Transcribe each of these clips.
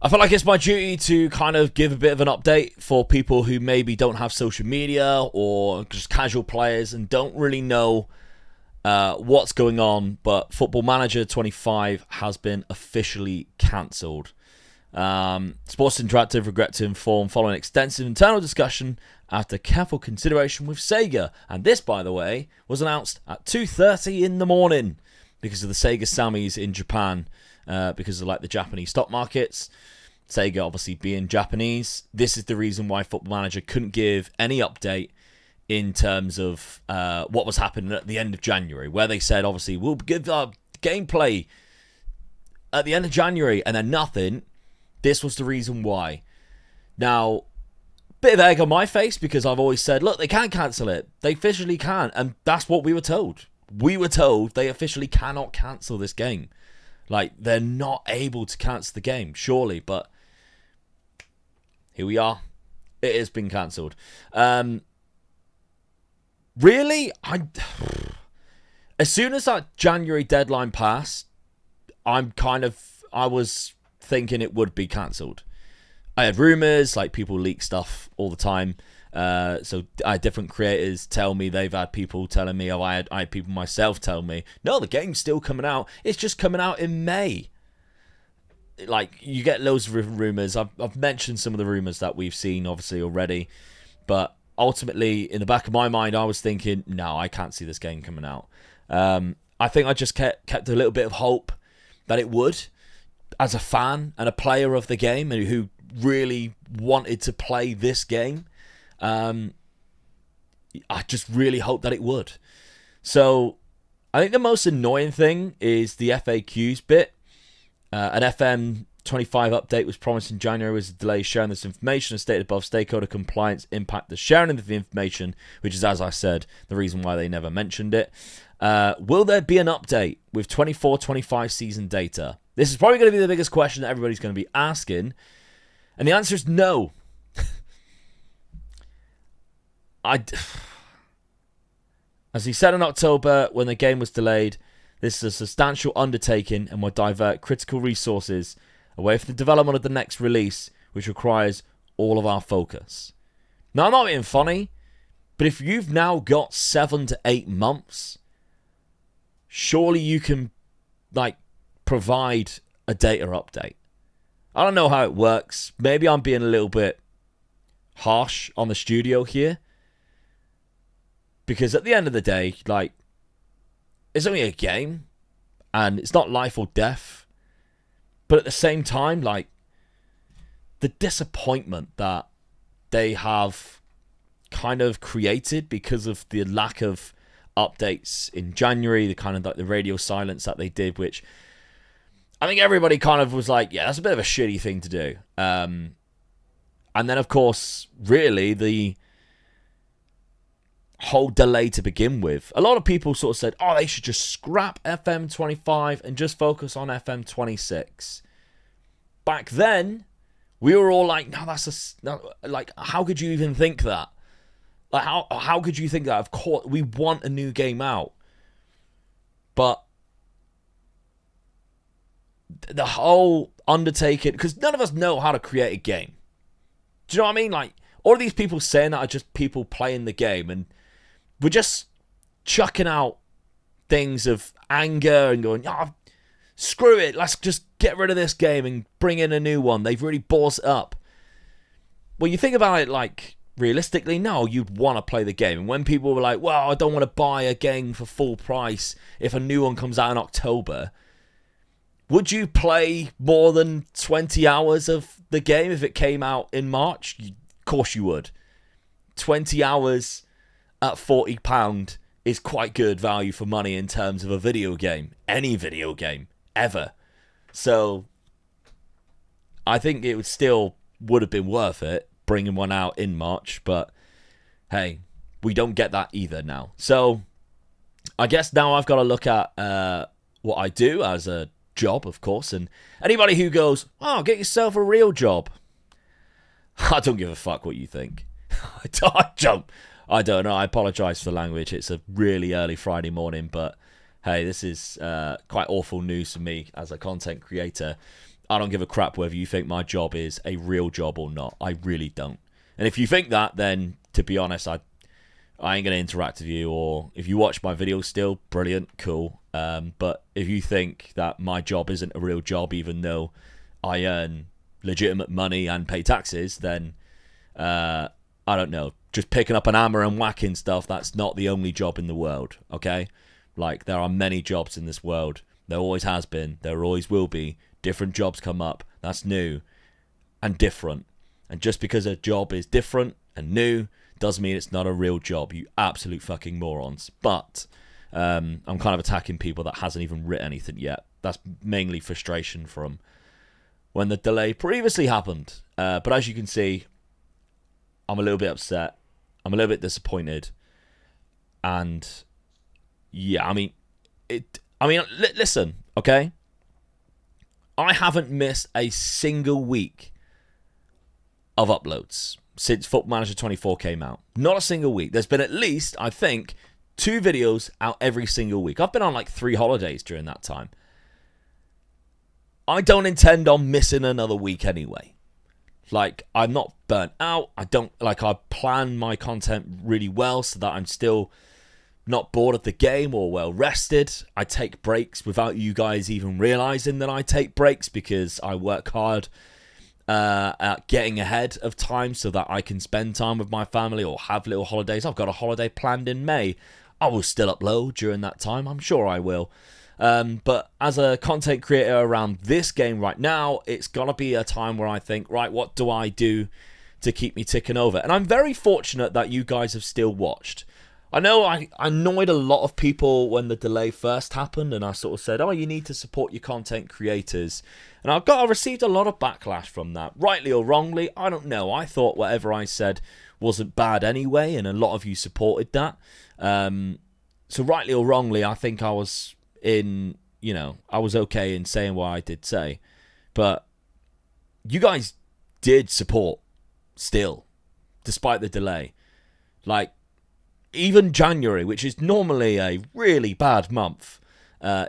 I feel like it's my duty to kind of give a bit of an update for people who maybe don't have social media or just casual players and don't really know what's going on. But Football Manager 25 has been officially cancelled. Sports Interactive regret to inform following extensive internal discussion after careful consideration with Sega. And this, by the way, was announced at 2:30 in the morning because of the Sega Sammys in Japan. Because of like the Japanese stock markets, Sega obviously being Japanese. This is the reason why Football Manager couldn't give any update in terms of what was happening at the end of January, where they said obviously we'll give our gameplay at the end of January and then nothing. This was the reason why. Now, bit of egg on my face because I've always said, look, they can cancel it. They officially can, and that's what we were told. We were told they officially cannot cancel this game. Like, they're not able to cancel the game, surely, but here we are. It has been cancelled. Really? As soon as that January deadline passed, I was thinking it would be cancelled. I had rumours, like people leak stuff all the time. So I had different creators tell me, they've had people telling me, I had people myself tell me, no, the game's still coming out. It's just coming out in May. Like, you get loads of rumours. I've mentioned some of the rumours that we've seen, obviously, already. But ultimately, in the back of my mind, I was thinking, no, I can't see this game coming out. I think I just kept a little bit of hope that it would, as a fan and a player of the game and who really wanted to play this game. I just really hope that it would. So I think the most annoying thing is the FAQs bit. An FM 25 update was promised in January with a delay sharing this information. As stated above, stakeholder compliance impact the sharing of the information, which is, as I said, the reason why they never mentioned it. Will there be an update with 24-25 season data? This is probably going to be the biggest question that everybody's going to be asking. And the answer is no. As he said in October when the game was delayed, this is a substantial undertaking and will divert critical resources away from the development of the next release, which requires all of our focus. Now, I'm not being funny, but if you've now got 7 to 8 months, surely you can, provide a data update. I don't know how it works. Maybe I'm being a little bit harsh on the studio here. Because at the end of the day, it's only a game. And it's not life or death. But at the same time, the disappointment that they have kind of created because of the lack of updates in January, the kind of the radio silence that they did, which I think everybody kind of was like, yeah, that's a bit of a shitty thing to do. And then, of course, really, the whole delay to begin with. A lot of people sort of said, oh, they should just scrap FM 25 and just focus on FM 26. Back then, we were all like, no, how could you even think that? How could you think that? Of course, we want a new game out. But the whole undertaking, because none of us know how to create a game. Do you know what I mean? All of these people saying that are just people playing the game, and we're just chucking out things of anger and going, oh, screw it, let's just get rid of this game and bring in a new one. They've really ballsed it up. Well, you think about it realistically, no, you'd want to play the game. And when people were like, well, I don't want to buy a game for full price if a new one comes out in October, would you play more than 20 hours of the game if it came out in March? Of course you would. 20 hours at £40 is quite good value for money in terms of a video game. Any video game, ever. So, I think it would have been worth it, bringing one out in March. But, hey, we don't get that either now. So, I guess now I've got to look at what I do as a job, of course. And anybody who goes, oh, get yourself a real job. I don't give a fuck what you think. I don't know. I apologise for the language. It's a really early Friday morning, but hey, this is quite awful news for me as a content creator. I don't give a crap whether you think my job is a real job or not. I really don't. And if you think that, then to be honest, I ain't going to interact with you. Or if you watch my videos still, brilliant, cool. But if you think that my job isn't a real job, even though I earn legitimate money and pay taxes, then I don't know. Just picking up an hammer and whacking stuff, that's not the only job in the world, okay? Like, there are many jobs in this world. There always has been. There always will be. Different jobs come up. That's new and different. And just because a job is different and new doesn't mean it's not a real job, you absolute fucking morons. But I'm kind of attacking people that hasn't even written anything yet. That's mainly frustration from when the delay previously happened. But as you can see, I'm a little bit upset. I'm a little bit disappointed. And yeah, I mean, listen, okay? I haven't missed a single week of uploads since Football Manager 24 came out. Not a single week. There's been at least, I think, 2 videos out every single week. I've been on like 3 holidays during that time. I don't intend on missing another week anyway. Like, I'm not burnt out. I plan my content really well so that I'm still not bored of the game or well rested. I take breaks without you guys even realizing that I take breaks because I work hard at getting ahead of time so that I can spend time with my family or have little holidays. I've got a holiday planned in May. I will still upload during that time. I'm sure I will. But as a content creator around this game right now, it's going to be a time where I think, right, what do I do to keep me ticking over? And I'm very fortunate that you guys have still watched. I know I annoyed a lot of people when the delay first happened, and I sort of said, oh, you need to support your content creators. And I received a lot of backlash from that. Rightly or wrongly, I don't know. I thought whatever I said wasn't bad anyway, and a lot of you supported that. So rightly or wrongly, I think I was I was okay in saying what I did say. But you guys did support still, despite the delay. Like, even January, which is normally a really bad month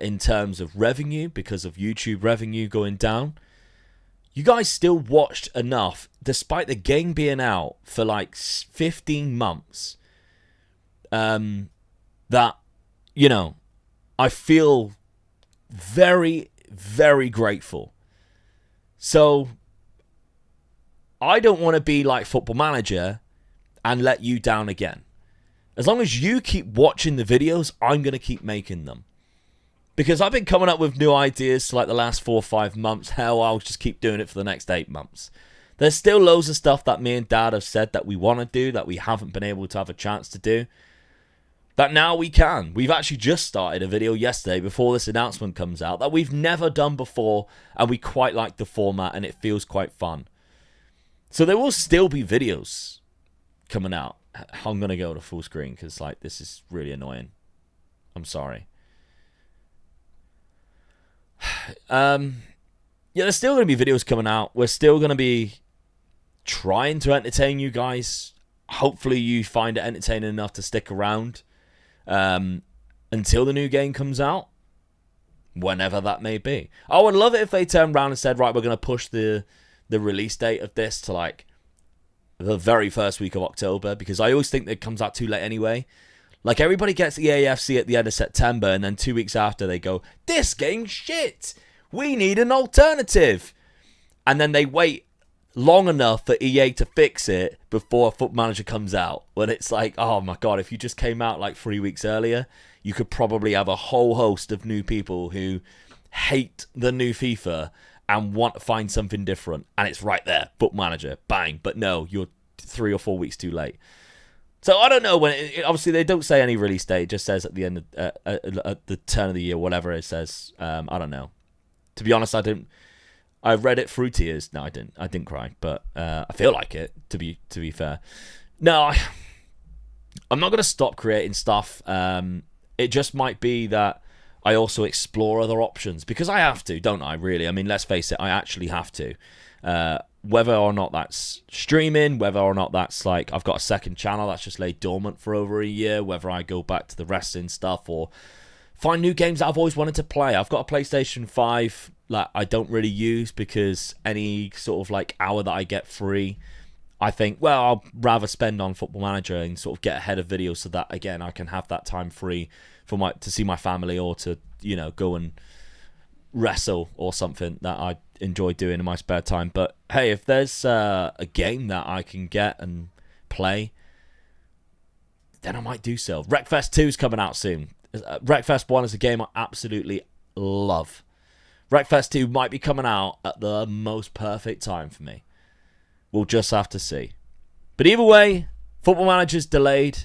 in terms of revenue because of YouTube revenue going down, you guys still watched enough, despite the game being out for like 15 months, that, I feel very, very grateful. So, I don't want to be like Football Manager and let you down again. As long as you keep watching the videos, I'm going to keep making them. Because I've been coming up with new ideas for like the last 4 or 5 months. Hell, I'll just keep doing it for the next 8 months. There's still loads of stuff that me and Dad have said that we want to do, that we haven't been able to have a chance to do, that now we can. We've actually just started a video yesterday before this announcement comes out that we've never done before, and we quite like the format and it feels quite fun. So there will still be videos coming out. I'm going to go to full screen because like this is really annoying. I'm sorry. There's still going to be videos coming out. We're still going to be trying to entertain you guys. Hopefully you find it entertaining enough to stick around until the new game comes out, whenever that may be. I would love it if they turned around and said, right, we're going to push the release date of this to like the very first week of October, because I always think that it comes out too late anyway. Like, everybody gets the AFC at the end of September, and then 2 weeks after they go, this game's shit, we need an alternative. And then they wait long enough for EA to fix it before Football Manager comes out. When it's like, oh my god, if you just came out like 3 weeks earlier, you could probably have a whole host of new people who hate the new FIFA and want to find something different, and it's right there, Football Manager, bang. But no, you're 3 or 4 weeks too late. So I don't know when. Obviously, they don't say any release date. It just says at the end of at the turn of the year, whatever it says. I don't know. To be honest, I didn't. I read it through tears. No, I didn't. I didn't cry, but I feel like it. To be fair, no, I'm not gonna stop creating stuff. It just might be that I also explore other options, because I have to, don't I, really? I mean, let's face it, I actually have to. Whether or not that's streaming, whether or not that's like I've got a second channel that's just laid dormant for over a year, whether I go back to the wrestling stuff or find new games that I've always wanted to play. I've got a PlayStation 5 like I don't really use, because any sort of like hour that I get free, I think, well, I'll rather spend on Football Manager and sort of get ahead of videos, so that again I can have that time free for to see my family, or to, you know, go and wrestle or something that I enjoy doing in my spare time. But hey, if there's a game that I can get and play, then I might do so. Wreckfest 2 is coming out soon. Wreckfest 1 is a game I absolutely love. Wreckfest 2 might be coming out at the most perfect time for me. We'll just have to see. But either way, Football Manager's delayed.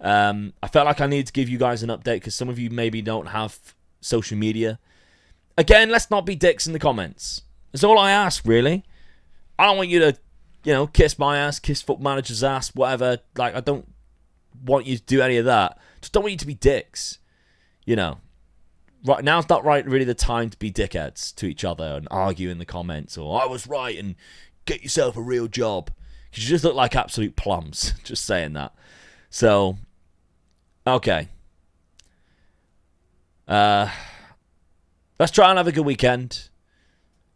I felt like I needed to give you guys an update, because some of you maybe don't have social media. Again, let's not be dicks in the comments. That's all I ask, really. I don't want you to, you know, kiss my ass, kiss Football Manager's ass, whatever. Like, I don't want you to do any of that. Just don't want you to be dicks. You know. Right now's not really the time to be dickheads to each other and argue in the comments, or I was right and get yourself a real job. Because you just look like absolute plums. Just saying that. So, okay. Let's try and have a good weekend.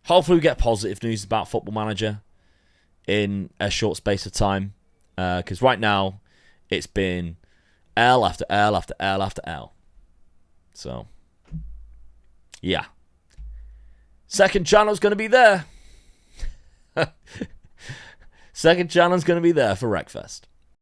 Hopefully we get positive news about Football Manager in a short space of time. Because right now, it's been L after L after L after L. So, yeah. Second channel's going to be there. Second channel's going to be there for Wreckfest.